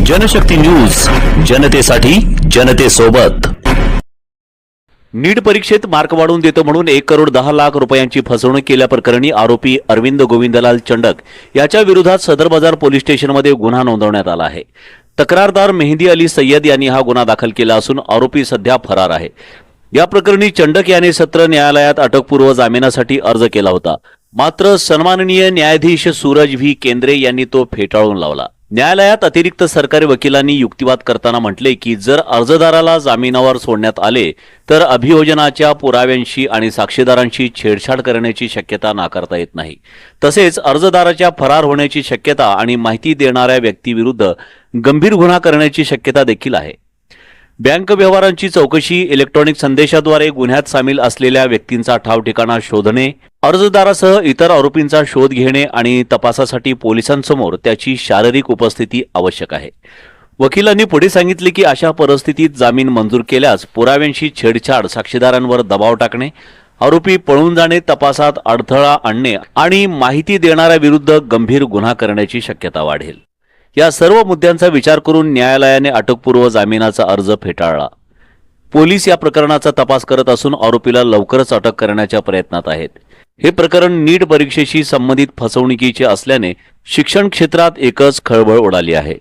Janshakti news, जनतेसाठी जनतेसोबत। नीट परीक्षेत मार्क वाढवून देतो म्हणून 1,10,00,000 रुपयांची फसवणूक केल्याप्रकरणी आरोपी अरविंद गोविंदलाल चंडक याच्या विरोधात सदर बाजार पोलीस स्टेशनमध्ये गुन्हा नोंदवण्यात आला आहे। तक्रारदार मेहंदी अली सय्यद यांनी हा गुन्हा दाखल केला असून आरोपी सध्या फरार आहे। या प्रकरणी चंडक याने सत्र न्यायालयात अटकपूर्व जामिनासाठी अर्ज केला होता, मात्र सन्माननीय न्यायाधीश सूरज व्ही केंद्रे यांनी तो फेटाळून लावला। न्यायालयात अतिरिक्त सरकारी वकिलांनी युक्तिवाद करताना म्हटले की जर अर्जदाराला जामिनावर सोडण्यात आले तर अभियोजनाच्या पुराव्यांशी आणि साक्षीदारांशी छेडछाड करण्याची शक्यता नाकारता येत नाही। तसेच अर्जदाराच्या फरार होण्याची शक्यता आणि माहिती देणाऱ्या व्यक्तीविरुद्ध गंभीर गुन्हा करण्याची शक्यता देखील आहे। बँक व्यवहारांची चौकशी, इलेक्ट्रॉनिक संदेशाद्वारे गुन्ह्यात सामील असलेल्या व्यक्तींचा ठाव ठिकाणा शोधणे, अर्जदारासह इतर आरोपींचा शोध घेणे आणि तपासासाठी पोलिसांसमोर त्याची शारीरिक उपस्थिती आवश्यक आहे। वकिलांनी पुढे सांगितले की अशा परिस्थितीत जामीन मंजूर केल्यास पुराव्यांशी छेडछाड, साक्षीदारांवर दबाव टाकणे, आरोपी पळून जाणे, तपासात अडथळा आणणे आणि माहिती देणाऱ्याविरुद्ध गंभीर गुन्हा करण्याची शक्यता वाढेल। या सर्व मुद्द्यांचा विचार करून न्यायालयाने अटकपूर्व जामिनाचा अर्ज फेटाळला। पोलीस या प्रकरणाचा तपास करत असून आरोपीला लवकरच अटक करण्याच्या प्रयत्नात आहेत। हे प्रकरण नीट परीक्षेशी संबंधित फसवणुकीचे असल्याने शिक्षण क्षेत्रात एकच खळबळ उडाली आहे।